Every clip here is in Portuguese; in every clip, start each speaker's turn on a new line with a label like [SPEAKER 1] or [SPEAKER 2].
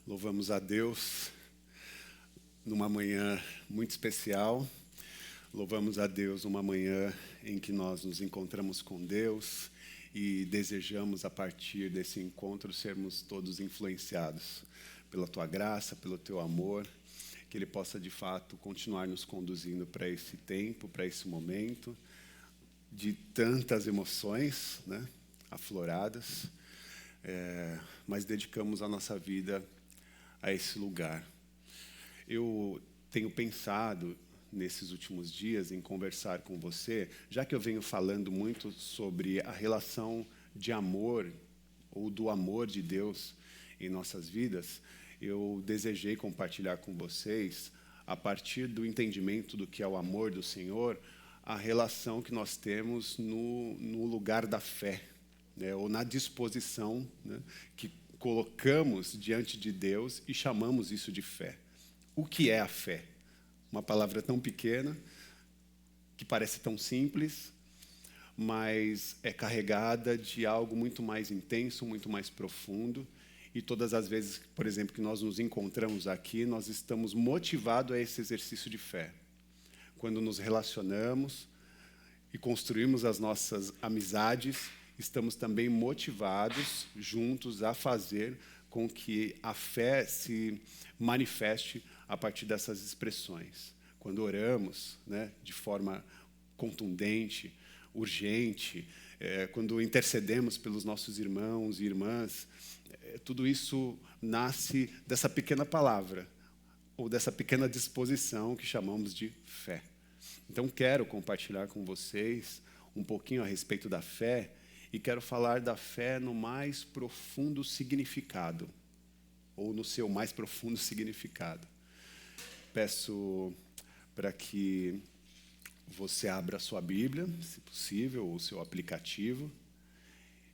[SPEAKER 1] Louvamos a Deus numa manhã muito especial. Louvamos a Deus numa manhã em que nós nos encontramos com Deus e desejamos, a partir desse encontro, sermos todos influenciados pela Tua graça, pelo Teu amor, que Ele possa, de fato, continuar nos conduzindo para esse tempo, para esse momento de tantas emoções, né, afloradas, mas dedicamos a nossa vida a esse lugar. Eu tenho pensado nesses últimos dias em conversar com você, já que eu venho falando muito sobre a relação de amor ou do amor de Deus em nossas vidas, eu desejei compartilhar com vocês, a partir do entendimento do que é o amor do Senhor, a relação que nós temos no lugar da fé, né, ou na disposição, né, que colocamos diante de Deus e chamamos isso de fé. O que é a fé? Uma palavra tão pequena, que parece tão simples, mas é carregada de algo muito mais intenso, muito mais profundo. E todas as vezes, por exemplo, que nós nos encontramos aqui, nós estamos motivados a esse exercício de fé. Quando nos relacionamos e construímos as nossas amizades, estamos também motivados juntos a fazer com que a fé se manifeste a partir dessas expressões. Quando oramos, né, de forma contundente, urgente, quando intercedemos pelos nossos irmãos e irmãs, tudo isso nasce dessa pequena palavra, ou dessa pequena disposição que chamamos de fé. Então, quero compartilhar com vocês um pouquinho a respeito da fé, e quero falar da fé no mais profundo significado, ou no seu mais profundo significado. Peço para que você abra a sua Bíblia, se possível, ou o seu aplicativo.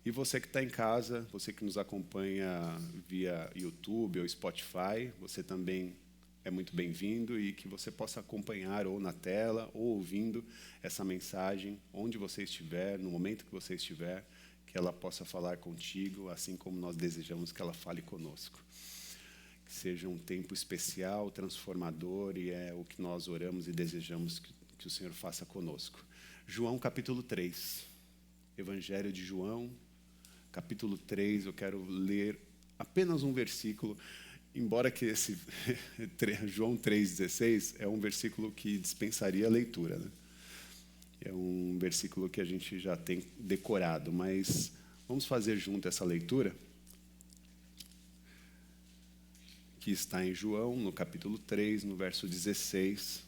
[SPEAKER 1] E você que está em casa, você que nos acompanha via YouTube ou Spotify, você também é muito bem-vindo, e que você possa acompanhar ou na tela ou ouvindo essa mensagem onde você estiver, no momento que você estiver, que ela possa falar contigo, assim como nós desejamos que ela fale conosco. Que seja um tempo especial, transformador, e é o que nós oramos e desejamos que o Senhor faça conosco. João capítulo 3, Evangelho de João, capítulo 3, eu quero ler apenas um versículo, embora que esse João 3,16 é um versículo que dispensaria a leitura, né? É um versículo que a gente já tem decorado, mas vamos fazer junto essa leitura, que está em João, no capítulo 3, no verso 16,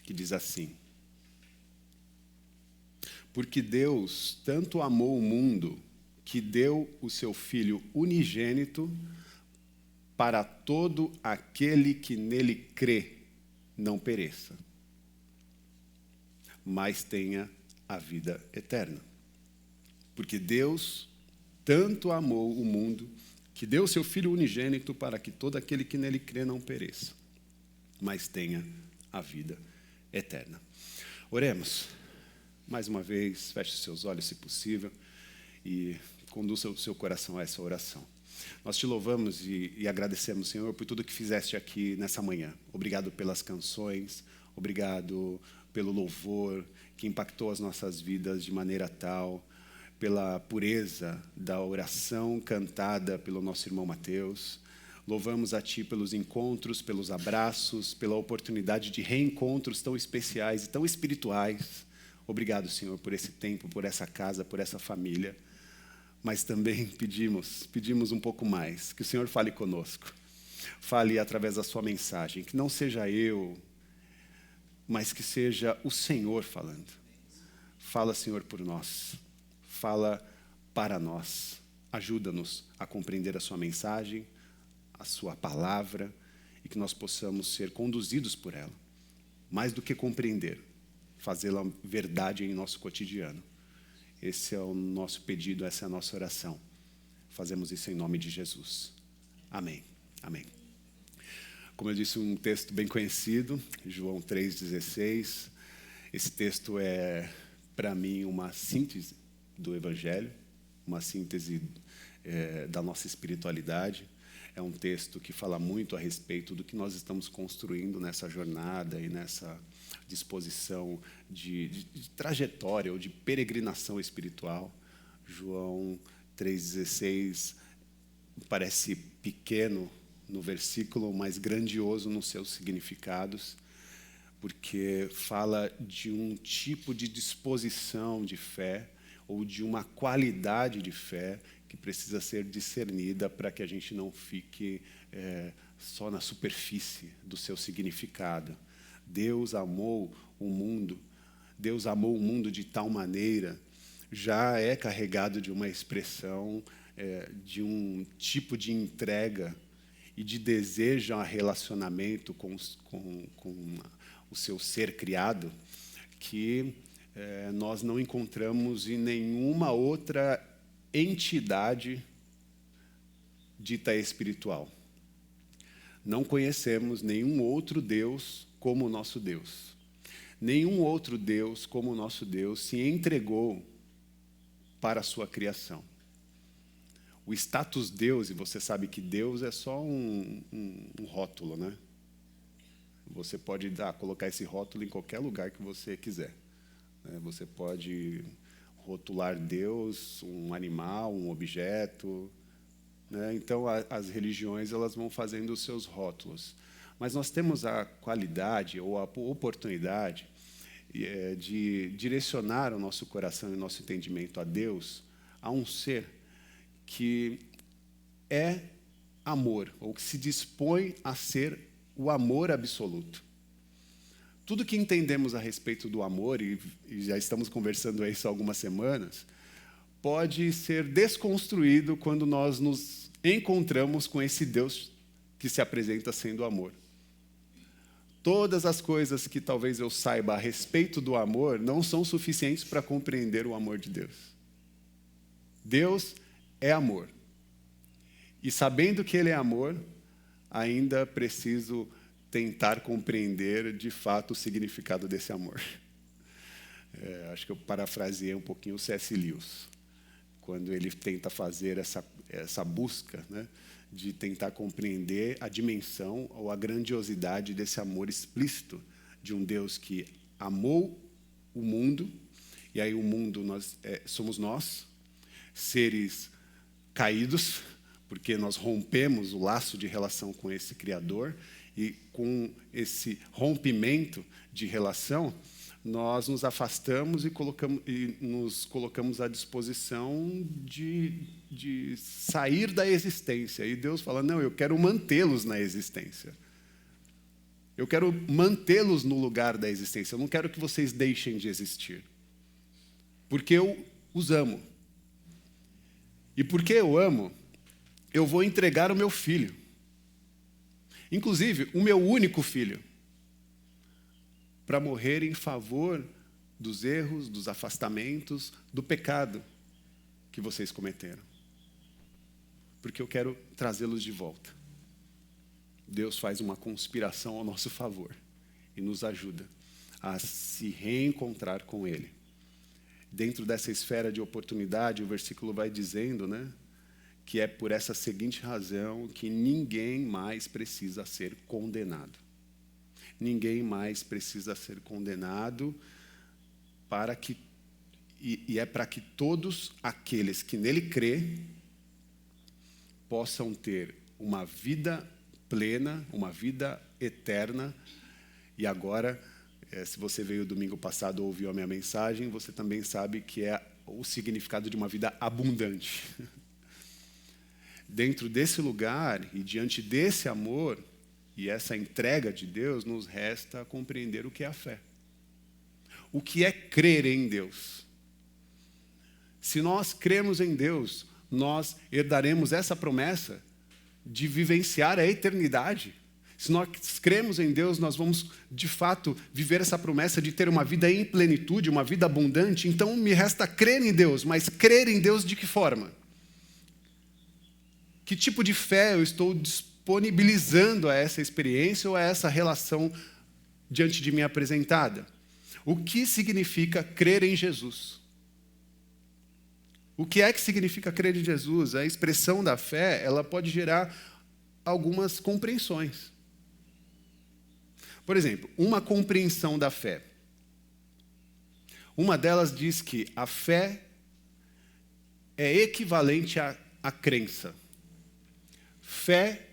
[SPEAKER 1] que diz assim: Porque Deus tanto amou o mundo, que deu o seu Filho unigênito, para todo aquele que nele crê não pereça, mas tenha a vida eterna. Porque Deus tanto amou o mundo, que deu o seu Filho unigênito, para que todo aquele que nele crê não pereça, mas tenha a vida eterna. Oremos. Mais uma vez, feche os seus olhos, se possível, e conduza o seu coração a essa oração. Nós te louvamos e agradecemos, Senhor, por tudo que fizeste aqui nessa manhã. Obrigado pelas canções, obrigado pelo louvor que impactou as nossas vidas de maneira tal, pela pureza da oração cantada pelo nosso irmão Mateus. Louvamos a Ti pelos encontros, pelos abraços, pela oportunidade de reencontros tão especiais e tão espirituais. Obrigado, Senhor, por esse tempo, por essa casa, por essa família. Mas também pedimos um pouco mais, que o Senhor fale conosco. Fale através da sua mensagem, que não seja eu, mas que seja o Senhor falando. Fala, Senhor, por nós. Fala para nós. Ajuda-nos a compreender a sua mensagem, a sua palavra, e que nós possamos ser conduzidos por ela. Mais do que compreender, fazê-la verdade em nosso cotidiano. Esse é o nosso pedido, essa é a nossa oração. Fazemos isso em nome de Jesus. Amém. Amém. Como eu disse, um texto bem conhecido, João 3,16. Esse texto é, para mim, uma síntese do Evangelho, uma síntese da nossa espiritualidade. É um texto que fala muito a respeito do que nós estamos construindo nessa jornada e nessa disposição de trajetória ou de peregrinação espiritual. João 3,16 parece pequeno no versículo, mas grandioso nos seus significados, porque fala de um tipo de disposição de fé ou de uma qualidade de fé que precisa ser discernida para que a gente não fique só na superfície do seu significado. Deus amou o mundo de tal maneira, já é carregado de uma expressão, de um tipo de entrega e de desejo a relacionamento com o seu ser criado, que nós não encontramos em nenhuma outra entidade dita espiritual. Não conhecemos nenhum outro Deus como o nosso Deus. Nenhum outro Deus como o nosso Deus se entregou para a sua criação. O status Deus, e você sabe que Deus é só um rótulo, né? Você pode colocar esse rótulo em qualquer lugar que você quiser. Você pode rotular Deus, um animal, um objeto. Então, as religiões elas vão fazendo os seus rótulos. Mas nós temos a qualidade ou a oportunidade de direcionar o nosso coração e o nosso entendimento a Deus, a um ser que é amor, ou que se dispõe a ser o amor absoluto. Tudo que entendemos a respeito do amor, e já estamos conversando isso há algumas semanas, pode ser desconstruído quando nós nos encontramos com esse Deus que se apresenta sendo amor. Todas as coisas que talvez eu saiba a respeito do amor não são suficientes para compreender o amor de Deus. Deus é amor. E sabendo que Ele é amor, ainda preciso tentar compreender de fato o significado desse amor. Acho que eu parafraseei um pouquinho o C.S. Lewis, quando ele tenta fazer essa busca, né, de tentar compreender a dimensão ou a grandiosidade desse amor explícito de um Deus que amou o mundo, e aí o mundo somos nós, seres caídos, porque nós rompemos o laço de relação com esse Criador, e com esse rompimento de relação, nós nos afastamos e nos colocamos à disposição de sair da existência. E Deus fala, não, eu quero mantê-los na existência. Eu quero mantê-los no lugar da existência. Eu não quero que vocês deixem de existir. Porque eu os amo. E porque eu amo, eu vou entregar o meu filho. Inclusive, o meu único filho, para morrer em favor dos erros, dos afastamentos, do pecado que vocês cometeram. Porque eu quero trazê-los de volta. Deus faz uma conspiração ao nosso favor e nos ajuda a se reencontrar com Ele. Dentro dessa esfera de oportunidade, o versículo vai dizendo, né, que é por essa seguinte razão que ninguém mais precisa ser condenado. Ninguém mais precisa ser condenado e é para que todos aqueles que nele crê possam ter uma vida plena, uma vida eterna. E agora, se você veio domingo passado ou ouviu a minha mensagem, você também sabe que é o significado de uma vida abundante. Dentro desse lugar e diante desse amor e essa entrega de Deus, nos resta compreender o que é a fé. O que é crer em Deus? Se nós cremos em Deus, nós herdaremos essa promessa de vivenciar a eternidade. Se nós cremos em Deus, nós vamos, de fato, viver essa promessa de ter uma vida em plenitude, uma vida abundante. Então, me resta crer em Deus, mas crer em Deus de que forma? Que tipo de fé eu estou disponibilizando a essa experiência ou a essa relação diante de mim apresentada? O que significa crer em Jesus? O que é que significa crer em Jesus? A expressão da fé, ela pode gerar algumas compreensões. Por exemplo, uma compreensão da fé. Uma delas diz que a fé é equivalente à crença. Fé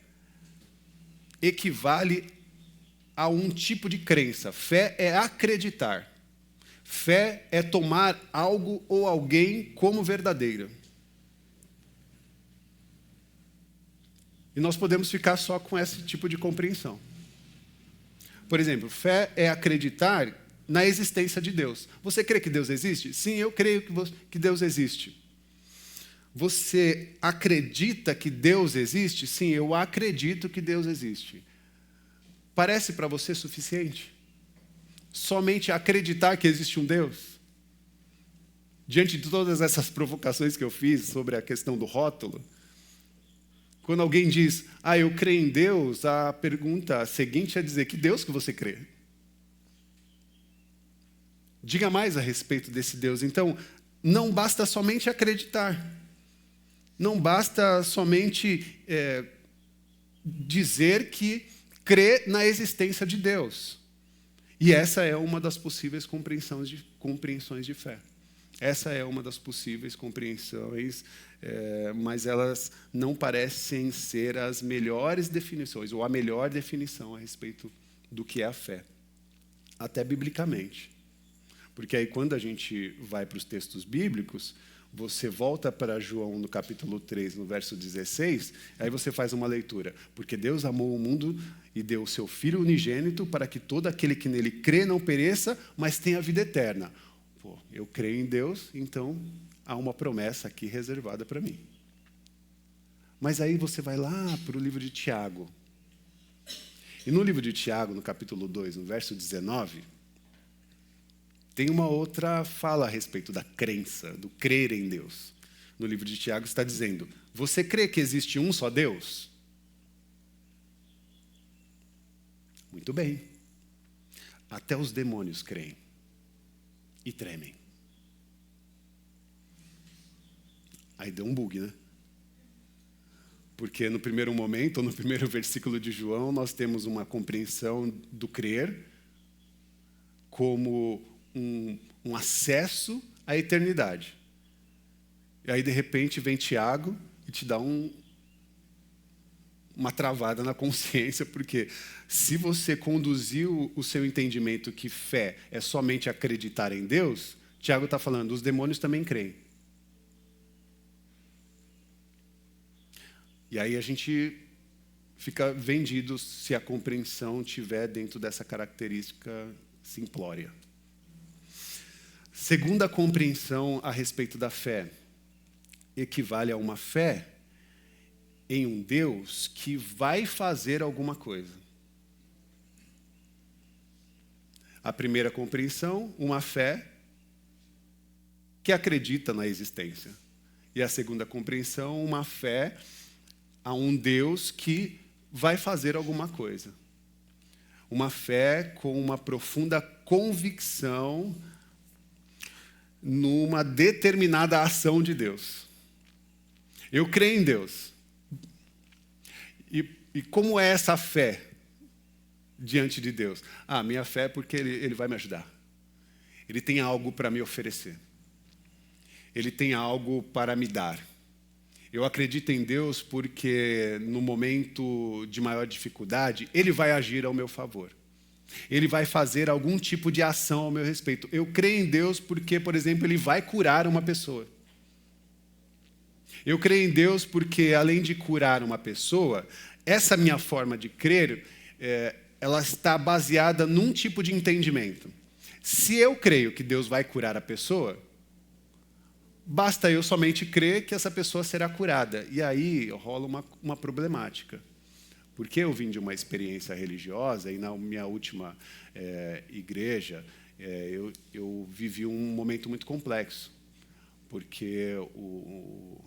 [SPEAKER 1] equivale a um tipo de crença. Fé é acreditar. Fé é tomar algo ou alguém como verdadeiro. E nós podemos ficar só com esse tipo de compreensão. Por exemplo, fé é acreditar na existência de Deus. Você crê que Deus existe? Sim, eu creio que Deus existe. Você acredita que Deus existe? Sim, eu acredito que Deus existe. Parece para você suficiente? Somente acreditar que existe um Deus? Diante de todas essas provocações que eu fiz sobre a questão do rótulo, quando alguém diz, eu creio em Deus, a pergunta seguinte é dizer, que Deus que você crê? Diga mais a respeito desse Deus. Então, não basta somente acreditar. Não basta somente dizer que crê na existência de Deus. E essa é uma das possíveis compreensões de fé. Essa é uma das possíveis compreensões, mas elas não parecem ser as melhores definições, ou a melhor definição a respeito do que é a fé. Até biblicamente. Porque aí, quando a gente vai para os textos bíblicos, você volta para João, no capítulo 3, no verso 16, aí você faz uma leitura. Porque Deus amou o mundo e deu o seu Filho unigênito para que todo aquele que nele crê não pereça, mas tenha vida eterna. Eu creio em Deus, então há uma promessa aqui reservada para mim. Mas aí você vai lá para o livro de Tiago. E no livro de Tiago, no capítulo 2, no verso 19... tem uma outra fala a respeito da crença, do crer em Deus. No livro de Tiago está dizendo, você crê que existe um só Deus? Muito bem. Até os demônios creem e tremem. Aí deu um bug, né? Porque no primeiro momento, ou no primeiro versículo de João, nós temos uma compreensão do crer como um acesso à eternidade. E aí, de repente, vem Tiago e te dá uma travada na consciência, porque se você conduziu o seu entendimento que fé é somente acreditar em Deus, Tiago está falando, os demônios também creem. E aí a gente fica vendido se a compreensão estiver dentro dessa característica simplória. Segunda compreensão a respeito da fé equivale a uma fé em um Deus que vai fazer alguma coisa. A primeira compreensão, uma fé que acredita na existência. E a segunda compreensão, uma fé a um Deus que vai fazer alguma coisa. Uma fé com uma profunda convicção numa determinada ação de Deus. Eu creio em Deus. E como é essa fé diante de Deus? Minha fé é porque Ele vai me ajudar. Ele tem algo para me oferecer. Ele tem algo para me dar. Eu acredito em Deus porque no momento de maior dificuldade, Ele vai agir ao meu favor. Ele vai fazer algum tipo de ação ao meu respeito. Eu creio em Deus porque, por exemplo, Ele vai curar uma pessoa. Eu creio em Deus porque, além de curar uma pessoa, essa minha forma de crer, ela está baseada num tipo de entendimento. Se eu creio que Deus vai curar a pessoa, basta eu somente crer que essa pessoa será curada. E aí rola uma problemática. Porque eu vim de uma experiência religiosa e na minha última igreja, eu vivi um momento muito complexo. Porque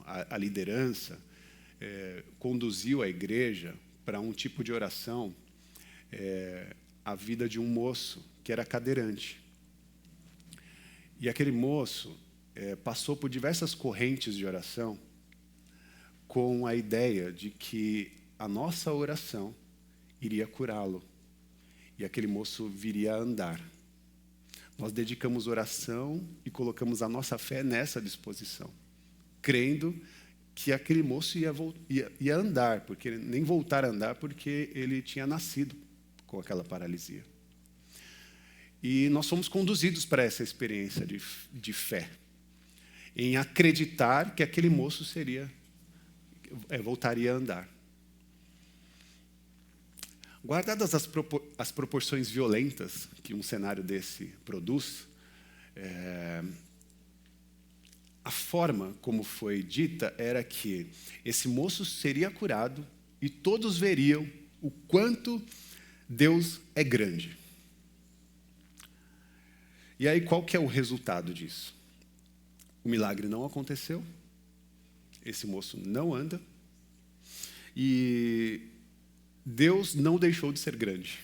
[SPEAKER 1] a liderança conduziu a igreja para um tipo de oração, a vida de um moço que era cadeirante. E aquele moço, passou por diversas correntes de oração com a ideia de que a nossa oração iria curá-lo e aquele moço viria a andar. Nós dedicamos oração e colocamos a nossa fé nessa disposição, crendo que aquele moço ia andar, porque nem voltar a andar, porque ele tinha nascido com aquela paralisia. E nós fomos conduzidos para essa experiência de fé, em acreditar que aquele moço voltaria a andar. Guardadas as proporções violentas que um cenário desse produz, a forma como foi dita era que esse moço seria curado e todos veriam o quanto Deus é grande. E aí, qual que é o resultado disso? O milagre não aconteceu, esse moço não anda, e Deus não deixou de ser grande.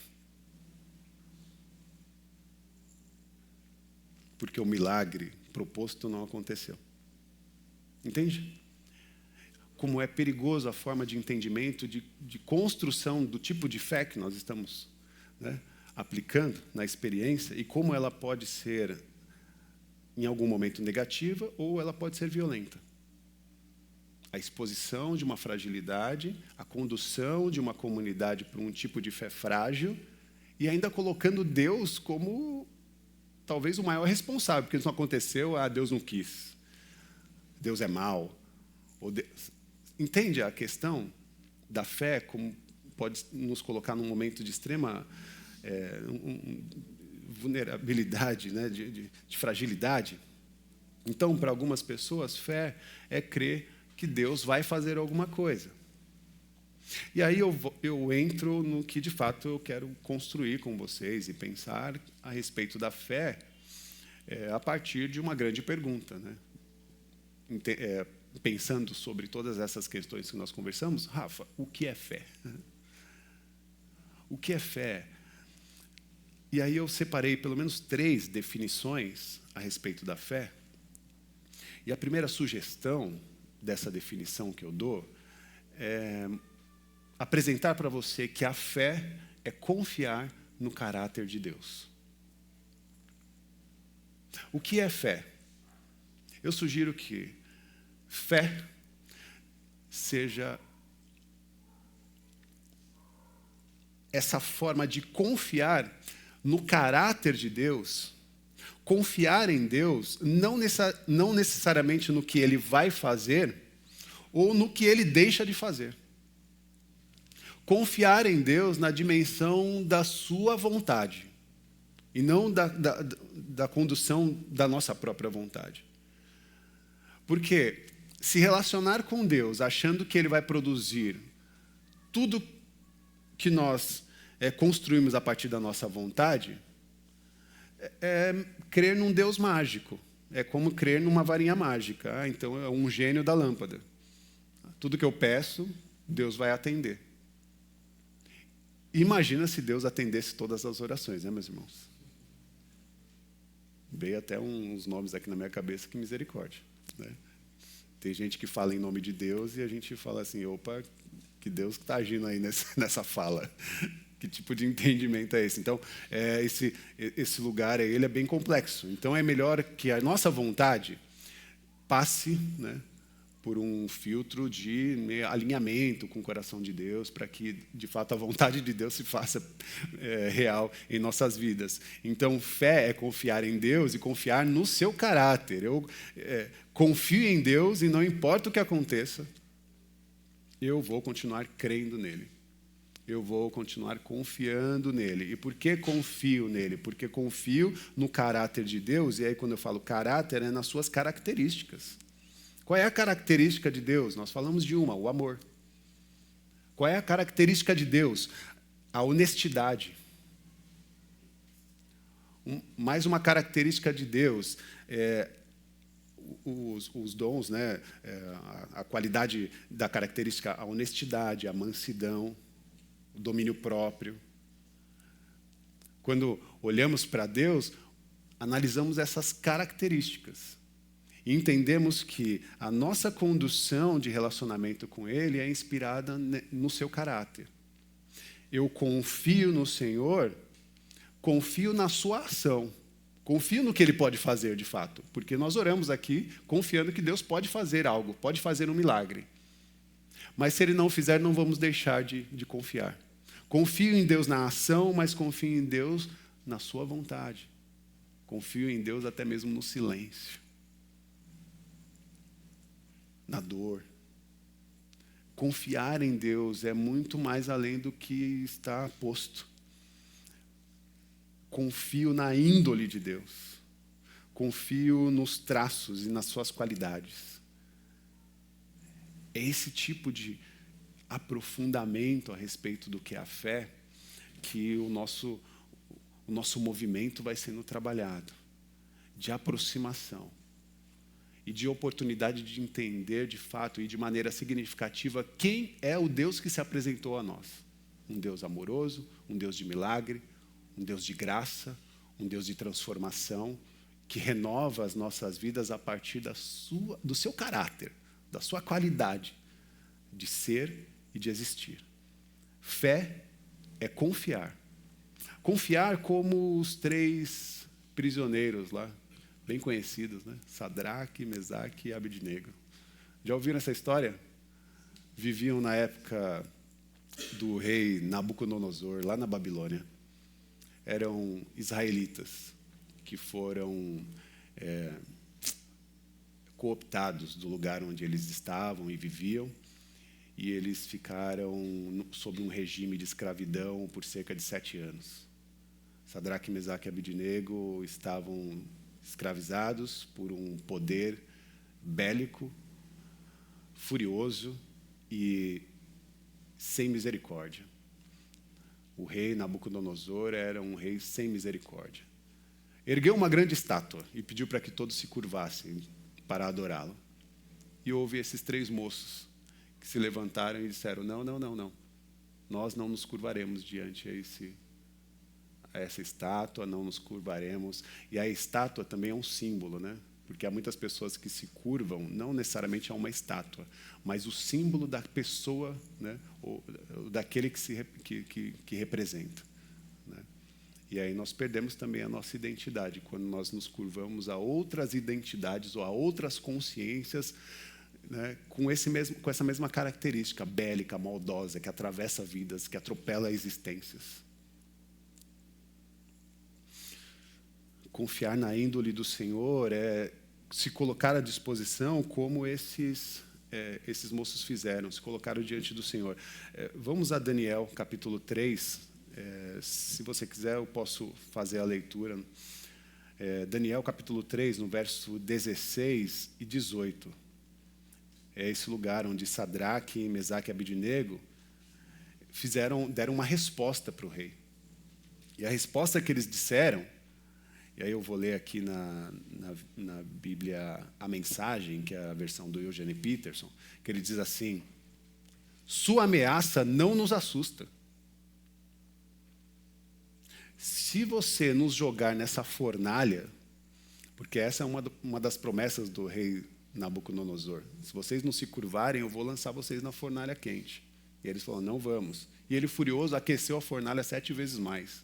[SPEAKER 1] Porque o milagre proposto não aconteceu. Entende? Como é perigoso a forma de entendimento, de construção do tipo de fé que nós estamos, né, aplicando na experiência, e como ela pode ser, em algum momento, negativa, ou ela pode ser violenta. A exposição de uma fragilidade, a condução de uma comunidade para um tipo de fé frágil, e ainda colocando Deus como talvez o maior responsável, porque isso não aconteceu, Deus não quis, Deus é mau. Entende a questão da fé, como pode nos colocar num momento de extrema vulnerabilidade, né, de fragilidade? Então, para algumas pessoas, fé é crer que Deus vai fazer alguma coisa. E aí eu entro no que, de fato, eu quero construir com vocês e pensar a respeito da fé a partir de uma grande pergunta, né? Pensando sobre todas essas questões que nós conversamos, Rafa, o que é fé? O que é fé? E aí eu separei pelo menos 3 definições a respeito da fé. E a primeira sugestão dessa definição que eu dou é apresentar para você que a fé é confiar no caráter de Deus. O que é fé? Eu sugiro que fé seja essa forma de confiar no caráter de Deus, confiar em Deus, não necessariamente no que Ele vai fazer ou no que Ele deixa de fazer. Confiar em Deus na dimensão da sua vontade e não da condução da nossa própria vontade. Porque se relacionar com Deus achando que Ele vai produzir tudo que nós construímos a partir da nossa vontade é crer num Deus mágico. É como crer numa varinha mágica. Então é um gênio da lâmpada. Tudo que eu peço, Deus vai atender. Imagina se Deus atendesse todas as orações, né, meus irmãos? Veio até uns nomes aqui na minha cabeça, que misericórdia, né? Tem gente que fala em nome de Deus e a gente fala assim, opa, que Deus que está agindo aí nessa fala. Que tipo de entendimento é esse? Então, esse lugar, ele é bem complexo. Então, é melhor que a nossa vontade passe, né, por um filtro de alinhamento com o coração de Deus, para que, de fato, a vontade de Deus se faça real em nossas vidas. Então, fé é confiar em Deus e confiar no seu caráter. Eu confio em Deus e não importa o que aconteça, eu vou continuar crendo nele. Eu vou continuar confiando nele. E por que confio nele? Porque confio no caráter de Deus, e aí quando eu falo caráter, é nas suas características. Qual é a característica de Deus? Nós falamos de uma, o amor. Qual é a característica de Deus? A honestidade. Mais uma característica de Deus os dons, né? A qualidade da característica, a honestidade, a mansidão, o domínio próprio. Quando olhamos para Deus, analisamos essas características. E entendemos que a nossa condução de relacionamento com Ele é inspirada no seu caráter. Eu confio no Senhor, confio na sua ação, confio no que Ele pode fazer de fato, porque nós oramos aqui confiando que Deus pode fazer algo, pode fazer um milagre. Mas se Ele não fizer, não vamos deixar de confiar. Confio em Deus na ação, mas confio em Deus na sua vontade. Confio em Deus até mesmo no silêncio, na dor. Confiar em Deus é muito mais além do que está posto. Confio na índole de Deus. Confio nos traços e nas suas qualidades. É esse tipo de aprofundamento a respeito do que é a fé que o nosso movimento vai sendo trabalhado, de aproximação e de oportunidade de entender de fato e de maneira significativa quem é o Deus que se apresentou a nós. Um Deus amoroso, um Deus de milagre, um Deus de graça, um Deus de transformação, que renova as nossas vidas a partir do seu caráter, da sua qualidade de ser e de existir. Fé é confiar. Confiar como os 3 prisioneiros lá, bem conhecidos, né? Sadraque, Mesaque e Abednego. Já ouviram essa história? Viviam na época do rei Nabucodonosor, lá na Babilônia. Eram israelitas que foram cooptados do lugar onde eles estavam e viviam, e eles ficaram sob um regime de escravidão por cerca de 7 anos. Sadraque, Mesaque e Abednego estavam escravizados por um poder bélico, furioso e sem misericórdia. O rei Nabucodonosor era um rei sem misericórdia. Ergueu uma grande estátua e pediu para que todos se curvassem para adorá-lo. E houve esses 3 moços que se levantaram e disseram: não, nós não nos curvaremos diante a essa estátua, não nos curvaremos. E a estátua também é um símbolo, né? Porque há muitas pessoas que se curvam, não necessariamente a uma estátua, mas o símbolo da pessoa, né? Ou daquele que representa, né? E aí nós perdemos também a nossa identidade, quando nós nos curvamos a outras identidades ou a outras consciências, né? Com essa mesma característica bélica, maldosa, que atravessa vidas, que atropela existências. Confiar na índole do Senhor é se colocar à disposição como esses moços fizeram, se colocaram diante do Senhor. Vamos a Daniel, capítulo 3. Se você quiser, eu posso fazer a leitura. Daniel, capítulo 3, no verso 16 e 18. É esse lugar onde Sadraque, Mesaque e Abednego deram uma resposta para o rei. E a resposta que eles disseram, e aí eu vou ler aqui na Bíblia a Mensagem, que é a versão do Eugene Peterson, que ele diz assim: sua ameaça não nos assusta. Se você nos jogar nessa fornalha, porque essa é uma das promessas do rei Nabucodonosor, se vocês não se curvarem, eu vou lançar vocês na fornalha quente. E eles falaram: não vamos. E ele, furioso, aqueceu a fornalha 7 vezes mais.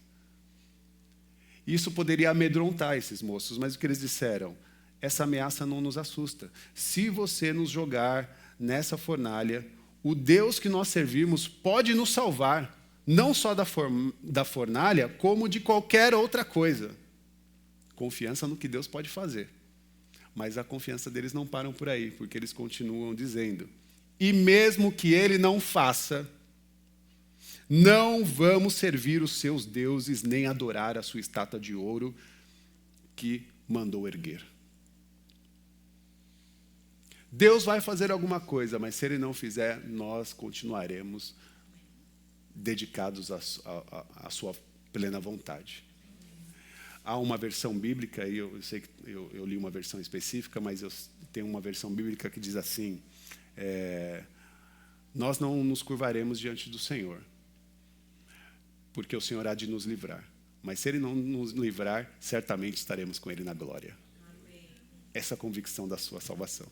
[SPEAKER 1] Isso poderia amedrontar esses moços, mas o que eles disseram? Essa ameaça não nos assusta. Se você nos jogar nessa fornalha, o Deus que nós servimos pode nos salvar, não só da fornalha, como de qualquer outra coisa. Confiança no que Deus pode fazer. Mas a confiança deles não para por aí, porque eles continuam dizendo: e mesmo que ele não faça, não vamos servir os seus deuses, nem adorar a sua estátua de ouro que mandou erguer. Deus vai fazer alguma coisa, mas se ele não fizer, nós continuaremos dedicados à sua plena vontade. Há uma versão bíblica, e eu sei que eu li uma versão específica, mas eu tenho uma versão bíblica que diz assim: nós não nos curvaremos diante do Senhor, porque o Senhor há de nos livrar. Mas se Ele não nos livrar, certamente estaremos com Ele na glória. Amém. essa convicção da sua salvação.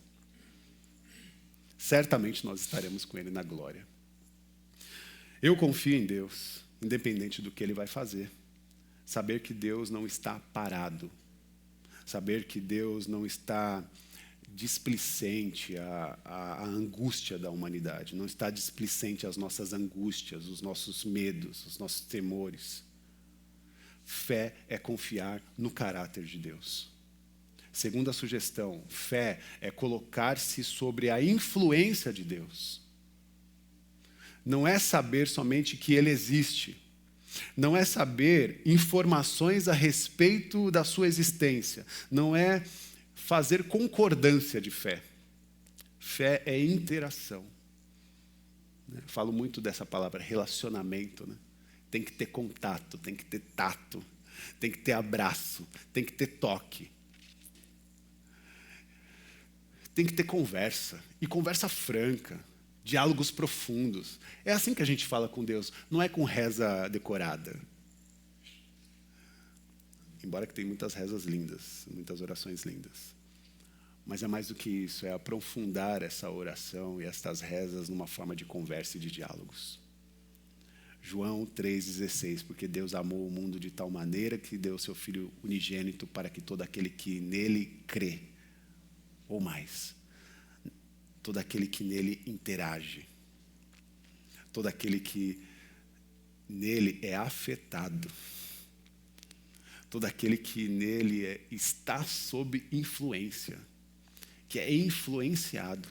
[SPEAKER 1] Certamente nós estaremos com Ele na glória. Eu confio em Deus, independente do que Ele vai fazer. Saber que Deus não está parado. Saber que Deus não está displicente à angústia da humanidade. Não está displicente às nossas angústias, os nossos medos, os nossos temores. Fé é confiar no caráter de Deus. Segunda sugestão, fé é colocar-se sobre a influência de Deus. Não é saber somente que Ele existe. Não é saber informações a respeito da sua existência. Não é fazer concordância de fé. Fé é interação. Falo muito dessa palavra, relacionamento, né? Tem que ter contato, tem que ter tato, tem que ter abraço, tem que ter toque. Tem que ter conversa, e conversa franca, diálogos profundos. É assim que a gente fala com Deus, não é com reza decorada. Embora que tem muitas rezas lindas, muitas orações lindas. Mas é mais do que isso, é aprofundar essa oração e estas rezas numa forma de conversa e de diálogos. João 3,16, porque Deus amou o mundo de tal maneira que deu o seu Filho unigênito para que todo aquele que nele crê, ou mais, todo aquele que nele interage, todo aquele que nele é afetado, todo aquele que nele está sob influência, que é influenciado,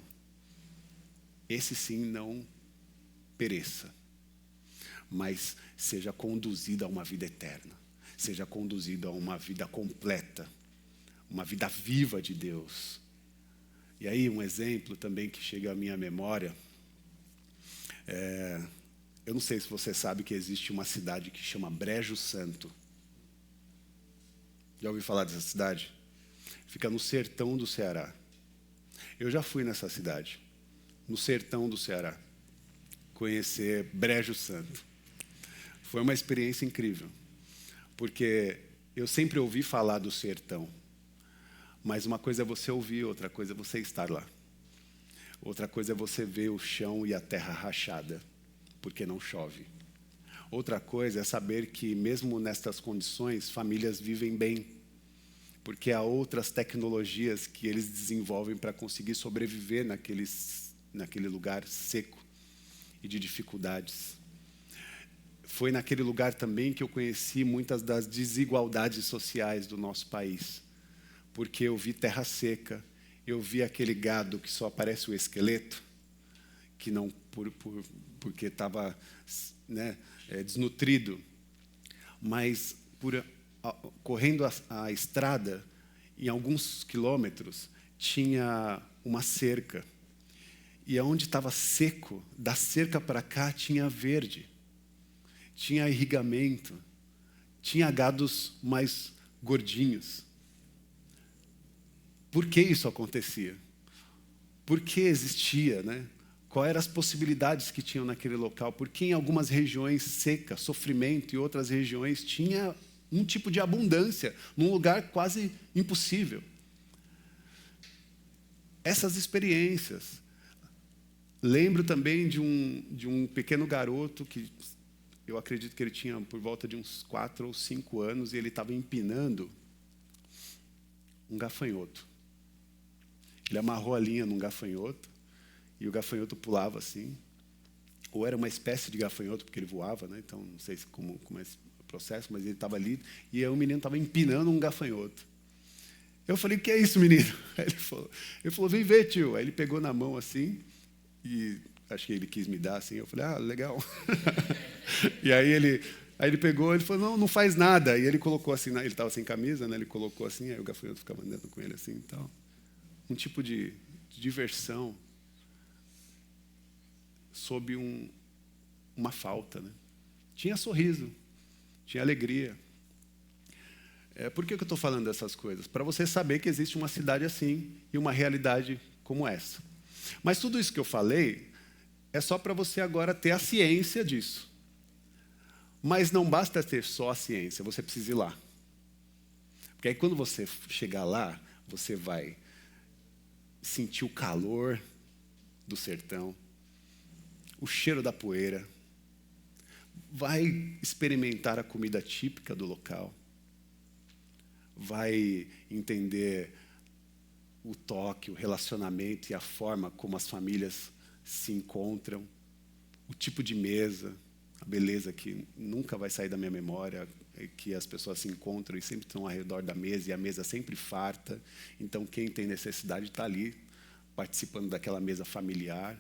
[SPEAKER 1] esse sim não pereça, mas seja conduzido a uma vida eterna, seja conduzido a uma vida completa, uma vida viva de Deus. E aí um exemplo também que chega à minha memória, eu não sei se você sabe que existe uma cidade que chama Brejo Santo. Já ouviu falar dessa cidade? Fica no sertão do Ceará. Eu já fui nessa cidade, no sertão do Ceará, conhecer Brejo Santo. Foi uma experiência incrível, porque eu sempre ouvi falar do sertão, mas uma coisa é você ouvir, outra coisa é você estar lá. Outra coisa é você ver o chão e a terra rachada, porque não chove. Outra coisa é saber que, mesmo nestas condições, famílias vivem bem, porque há outras tecnologias que eles desenvolvem para conseguir sobreviver naquele lugar seco e de dificuldades. Foi naquele lugar também que eu conheci muitas das desigualdades sociais do nosso país, porque eu vi terra seca, eu vi aquele gado que só aparece o esqueleto, que não porque estava desnutrido, mas correndo a estrada, em alguns quilômetros, tinha uma cerca. E onde estava seco, da cerca para cá, tinha verde. Tinha irrigamento. Tinha gados mais gordinhos. Por que isso acontecia? Por que existia, né? Quais eram as possibilidades que tinham naquele local? Porque em algumas regiões seca, sofrimento, e outras regiões tinha um tipo de abundância, num lugar quase impossível. Essas experiências. Lembro também de um pequeno garoto que eu acredito que ele tinha por volta de uns 4 ou 5 anos, e ele estava empinando um gafanhoto. Ele amarrou a linha num gafanhoto, e o gafanhoto pulava assim, ou era uma espécie de gafanhoto, porque ele voava, né? Então não sei como é esse processo, mas ele estava ali, e aí o menino estava empinando um gafanhoto. Eu falei, o que é isso, menino? Aí ele falou, vem ver, tio. Aí ele pegou na mão assim, e acho que ele quis me dar assim, eu falei, legal. E aí ele pegou, ele falou, não faz nada. E ele colocou assim, ele estava sem camisa, né? Ele colocou assim, aí o gafanhoto ficava andando com ele assim e tal. Um tipo de diversão sob uma falta, né? Tinha sorriso, tinha alegria. Por que eu estou falando dessas coisas? Para você saber que existe uma cidade assim e uma realidade como essa. Mas tudo isso que eu falei é só para você agora ter a ciência disso. Mas não basta ter só a ciência, você precisa ir lá. Porque aí quando você chegar lá, você vai sentir o calor do sertão, o cheiro da poeira, vai experimentar a comida típica do local, vai entender o toque, o relacionamento e a forma como as famílias se encontram, o tipo de mesa, a beleza que nunca vai sair da minha memória, é que as pessoas se encontram e sempre estão ao redor da mesa, e a mesa sempre farta. Então, quem tem necessidade está ali, participando daquela mesa familiar.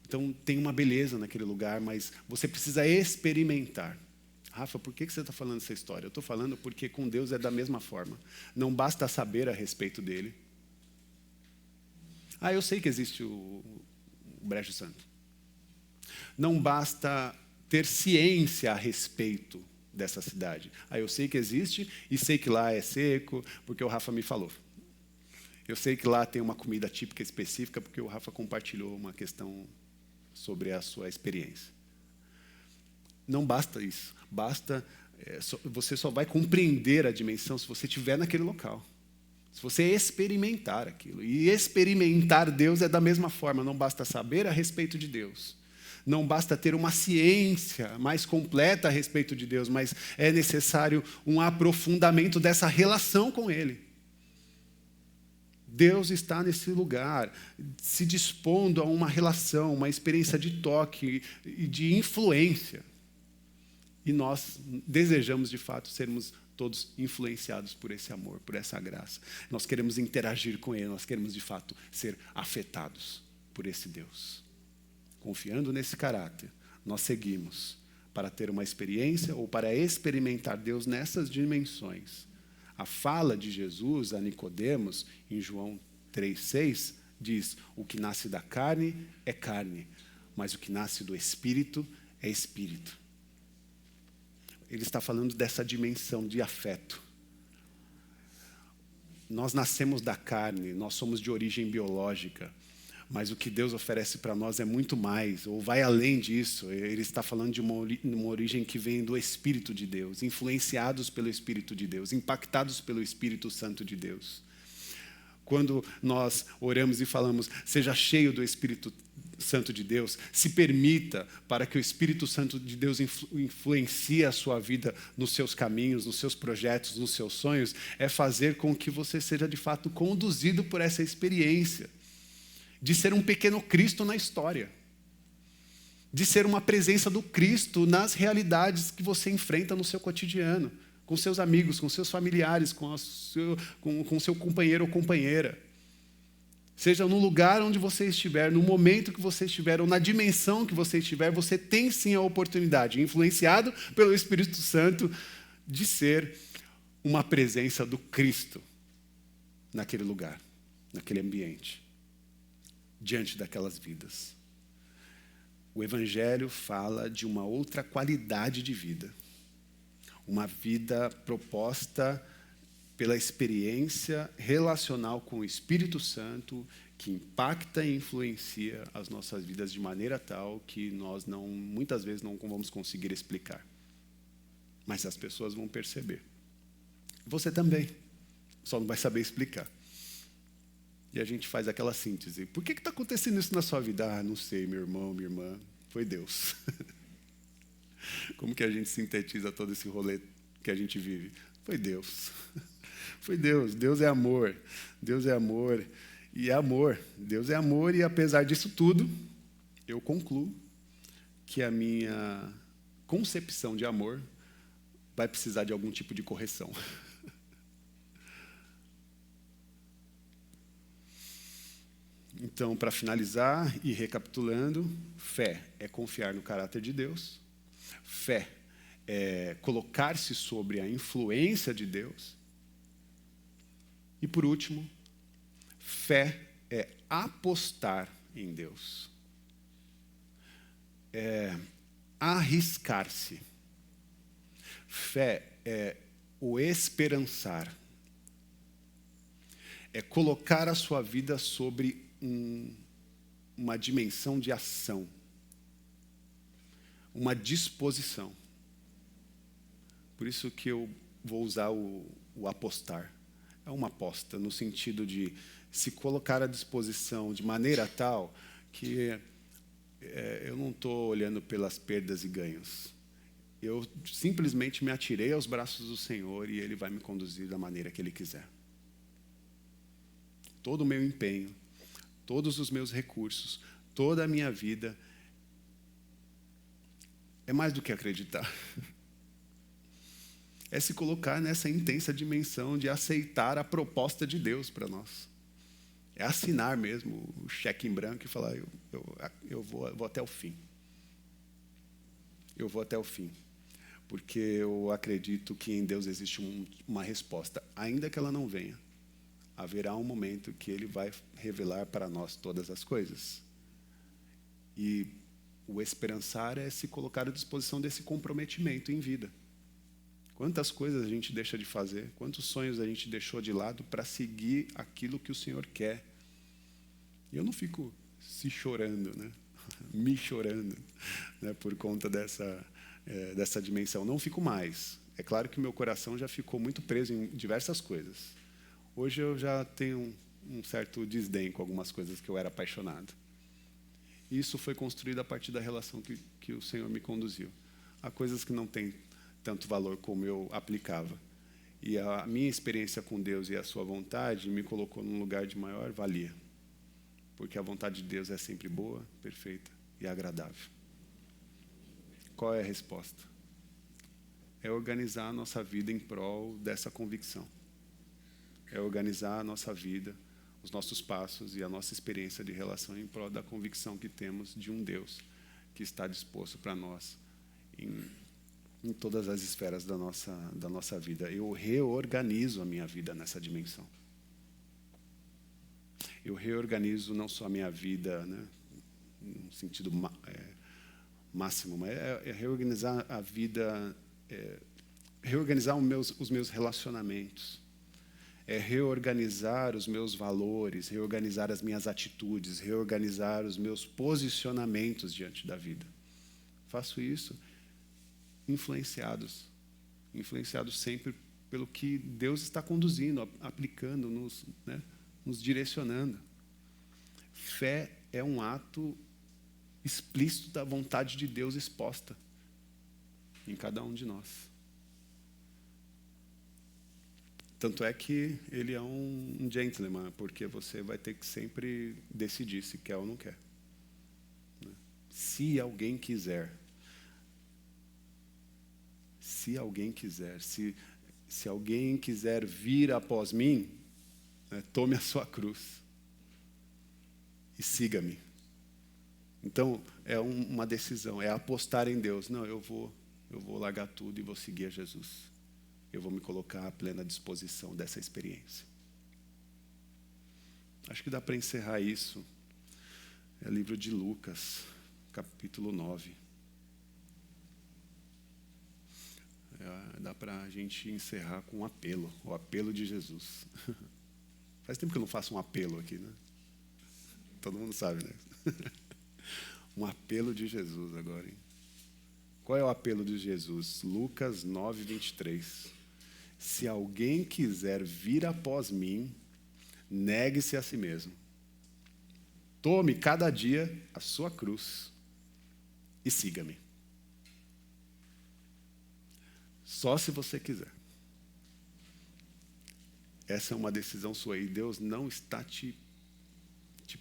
[SPEAKER 1] Então, tem uma beleza naquele lugar, mas você precisa experimentar. Rafa, por que você está falando essa história? Eu estou falando porque com Deus é da mesma forma. Não basta saber a respeito dele. Eu sei que existe o Brejo Santo. Não basta ter ciência a respeito dessa cidade. Eu sei que existe e sei que lá é seco, porque o Rafa me falou. Eu sei que lá tem uma comida típica específica, porque o Rafa compartilhou uma questão sobre a sua experiência. Não basta isso. Você só vai compreender a dimensão se você estiver naquele local. Se você experimentar aquilo. E experimentar Deus é da mesma forma. Não basta saber a respeito de Deus. Não basta ter uma ciência mais completa a respeito de Deus, mas é necessário um aprofundamento dessa relação com Ele. Deus está nesse lugar, se dispondo a uma relação, uma experiência de toque e de influência. E nós desejamos, de fato, sermos todos influenciados por esse amor, por essa graça. Nós queremos interagir com Ele, nós queremos, de fato, ser afetados por esse Deus. Confiando nesse caráter, nós seguimos para ter uma experiência ou para experimentar Deus nessas dimensões. A fala de Jesus a Nicodemos, em João 3,6, diz: o que nasce da carne é carne, mas o que nasce do Espírito é Espírito. Ele está falando dessa dimensão de afeto. Nós nascemos da carne, nós somos de origem biológica, mas o que Deus oferece para nós é muito mais, ou vai além disso. Ele está falando de uma origem que vem do Espírito de Deus, influenciados pelo Espírito de Deus, impactados pelo Espírito Santo de Deus. Quando nós oramos e falamos, seja cheio do Espírito Santo de Deus, se permita para que o Espírito Santo de Deus influencie a sua vida nos seus caminhos, nos seus projetos, nos seus sonhos, é fazer com que você seja de fato conduzido por essa experiência de ser um pequeno Cristo na história, de ser uma presença do Cristo nas realidades que você enfrenta no seu cotidiano, com seus amigos, com seus familiares, com seu companheiro ou companheira. Seja no lugar onde você estiver, no momento que você estiver, ou na dimensão que você estiver, você tem sim a oportunidade, influenciado pelo Espírito Santo, de ser uma presença do Cristo naquele lugar, naquele ambiente, diante daquelas vidas. O Evangelho fala de uma outra qualidade de vida. Uma vida proposta pela experiência relacional com o Espírito Santo, que impacta e influencia as nossas vidas de maneira tal que nós muitas vezes não vamos conseguir explicar. Mas as pessoas vão perceber. Você também, só não vai saber explicar. E a gente faz aquela síntese. Por que está acontecendo isso na sua vida? Não sei, meu irmão, minha irmã. Foi Deus. Como que a gente sintetiza todo esse rolê que a gente vive? Foi Deus. Foi Deus. Deus é amor. Deus é amor. E é amor. Deus é amor e, apesar disso tudo, eu concluo que a minha concepção de amor vai precisar de algum tipo de correção. Então, para finalizar e recapitulando, fé é confiar no caráter de Deus. Fé é colocar-se sobre a influência de Deus. E, por último, fé é apostar em Deus. É arriscar-se. Fé é o esperançar. É colocar a sua vida sobre uma dimensão de ação, uma disposição. Por isso que eu vou usar o apostar. uma aposta, no sentido de se colocar à disposição de maneira tal que eu não estou olhando pelas perdas e ganhos. Eu simplesmente me atirei aos braços do Senhor e Ele vai me conduzir da maneira que Ele quiser. Todo o meu empenho, todos os meus recursos, toda a minha vida é mais do que acreditar. É se colocar nessa intensa dimensão de aceitar a proposta de Deus para nós. É assinar mesmo o cheque em branco e falar, eu vou até o fim. Eu vou até o fim. Porque eu acredito que em Deus existe uma resposta. Ainda que ela não venha, haverá um momento que Ele vai revelar para nós todas as coisas. E o esperançar é se colocar à disposição desse comprometimento em vida. Quantas coisas a gente deixa de fazer, quantos sonhos a gente deixou de lado para seguir aquilo que o Senhor quer. E eu não fico se chorando, né? Me chorando, né? Por conta dessa dimensão. Não fico mais. É claro que meu coração já ficou muito preso em diversas coisas. Hoje eu já tenho um certo desdém com algumas coisas que eu era apaixonado. Isso foi construído a partir da relação que o Senhor me conduziu. Há coisas que não têm tanto valor como eu aplicava. E a minha experiência com Deus e a sua vontade me colocou num lugar de maior valia. Porque a vontade de Deus é sempre boa, perfeita e agradável. Qual é a resposta? É organizar a nossa vida em prol dessa convicção. É organizar a nossa vida, os nossos passos e a nossa experiência de relação em prol da convicção que temos de um Deus que está disposto para nós em todas as esferas da nossa vida. Eu reorganizo a minha vida nessa dimensão. Eu reorganizo não só a minha vida, né, no sentido máximo, mas é reorganizar a vida, reorganizar os meus relacionamentos, é reorganizar os meus valores, reorganizar as minhas atitudes, reorganizar os meus posicionamentos diante da vida. Faço isso influenciados sempre pelo que Deus está conduzindo, aplicando, nos direcionando. Fé é um ato explícito da vontade de Deus exposta em cada um de nós. Tanto é que ele é um gentleman, porque você vai ter que sempre decidir se quer ou não quer. Se alguém quiser, se alguém quiser vir após mim, tome a sua cruz e siga-me. Então, é uma decisão, é apostar em Deus. Não, eu vou largar tudo e vou seguir a Jesus. Eu vou me colocar à plena disposição dessa experiência. Acho que dá para encerrar isso. É o livro de Lucas, capítulo 9. Dá para a gente encerrar com um apelo, o apelo de Jesus. Faz tempo que eu não faço um apelo aqui, né? Todo mundo sabe, né? Um apelo de Jesus agora, hein? Qual é o apelo de Jesus? Lucas 9, 23. Se alguém quiser vir após mim, negue-se a si mesmo. Tome cada dia a sua cruz e siga-me. Só se você quiser. Essa é uma decisão sua e Deus não está te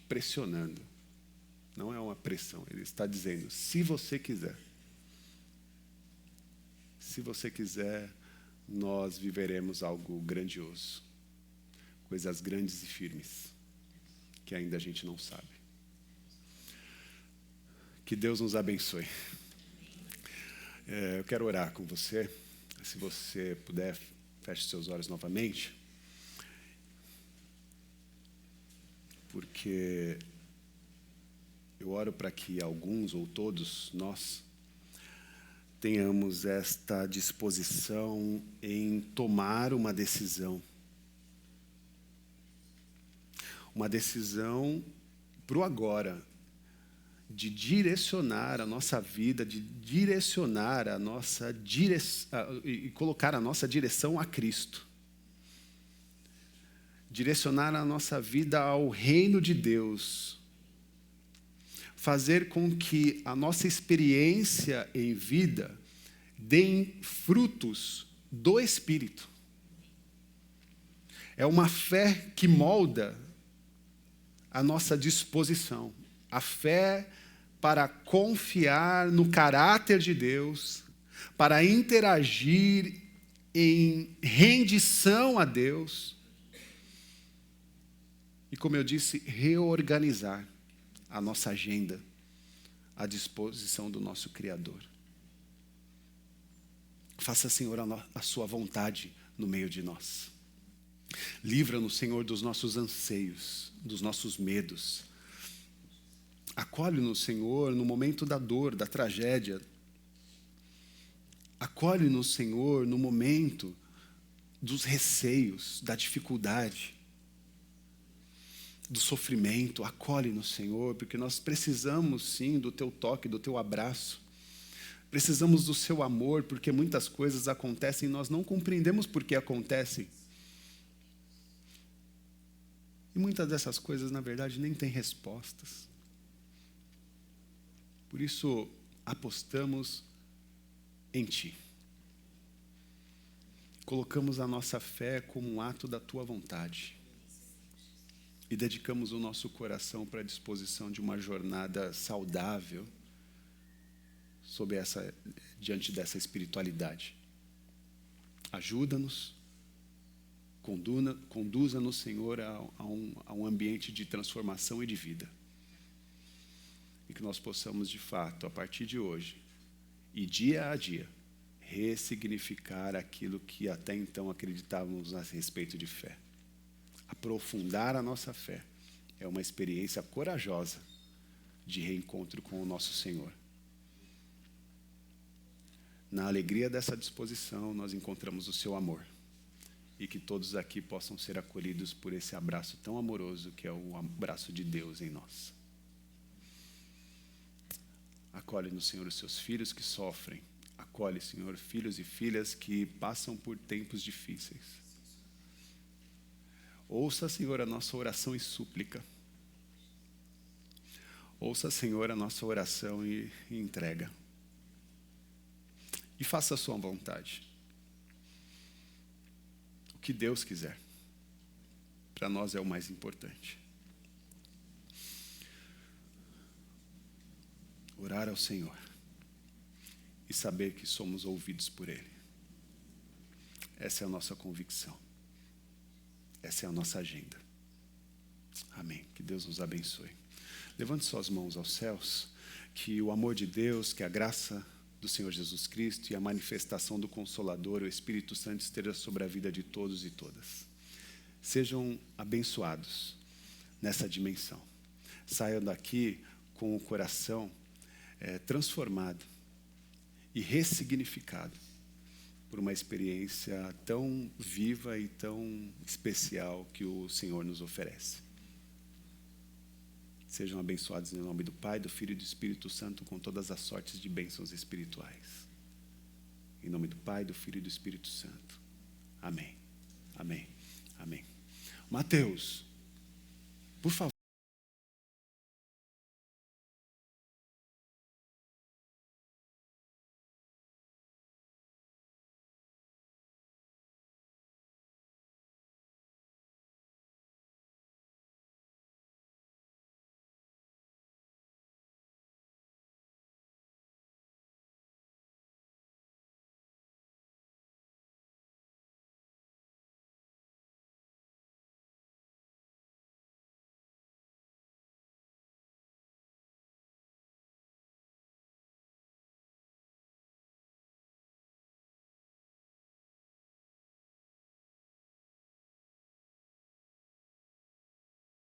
[SPEAKER 1] pressionando. Não é uma pressão. Ele está dizendo, se você quiser. Se você quiser, nós viveremos algo grandioso. Coisas grandes e firmes, que ainda a gente não sabe. Que Deus nos abençoe. Eu quero orar com você. Se você puder, feche seus olhos novamente. Porque eu oro para que alguns ou todos nós tenhamos esta disposição em tomar uma decisão. Uma decisão para o agora, de direcionar a nossa vida, de direcionar a nossa direção e colocar a nossa direção a Cristo. direcionar a nossa vida ao reino de Deus, fazer com que a nossa experiência em vida dê frutos do Espírito. É uma fé que molda a nossa disposição, a fé para confiar no caráter de Deus, para interagir em rendição a Deus e, como eu disse, reorganizar a nossa agenda à disposição do nosso Criador. Faça, Senhor, a sua vontade no meio de nós. Livra-nos, Senhor, dos nossos anseios, dos nossos medos. Acolhe-nos, Senhor, no momento da dor, da tragédia. Acolhe-nos, Senhor, no momento dos receios, da dificuldade, do sofrimento. Acolhe-nos, Senhor, porque nós precisamos, sim, do Teu toque, do Teu abraço. Precisamos do Seu amor, porque muitas coisas acontecem e nós não compreendemos por que acontecem. E muitas dessas coisas, na verdade, nem têm respostas. Por isso, apostamos em Ti. Colocamos a nossa fé como um ato da Tua vontade. E dedicamos o nosso coração para a disposição de uma jornada saudável diante dessa espiritualidade. Ajuda-nos, conduza-nos, Senhor, a um ambiente de transformação e de vida. E que nós possamos, de fato, a partir de hoje, e dia a dia, ressignificar aquilo que até então acreditávamos a respeito de fé. Aprofundar a nossa fé é uma experiência corajosa de reencontro com o nosso Senhor. Na alegria dessa disposição, nós encontramos o Seu amor. E que todos aqui possam ser acolhidos por esse abraço tão amoroso que é o abraço de Deus em nós. Acolhe no Senhor os Seus filhos que sofrem. Acolhe, Senhor, filhos e filhas que passam por tempos difíceis. Ouça, Senhor, a nossa oração e súplica. Ouça, Senhor, a nossa oração e entrega. E faça a sua vontade. O que Deus quiser. Para nós é o mais importante. Orar ao Senhor. E saber que somos ouvidos por Ele. Essa é a nossa convicção. Essa é a nossa agenda. Amém. Que Deus nos abençoe. Levante suas mãos aos céus. Que o amor de Deus, que a graça do Senhor Jesus Cristo e a manifestação do Consolador, o Espírito Santo, esteja sobre a vida de todos e todas. Sejam abençoados nessa dimensão. Saiam daqui com o coração transformado e ressignificado por uma experiência tão viva e tão especial que o Senhor nos oferece. Sejam abençoados em nome do Pai, do Filho e do Espírito Santo, com todas as sortes de bênçãos espirituais. Em nome do Pai, do Filho e do Espírito Santo. Amém. Amém. Amém. Mateus, por favor.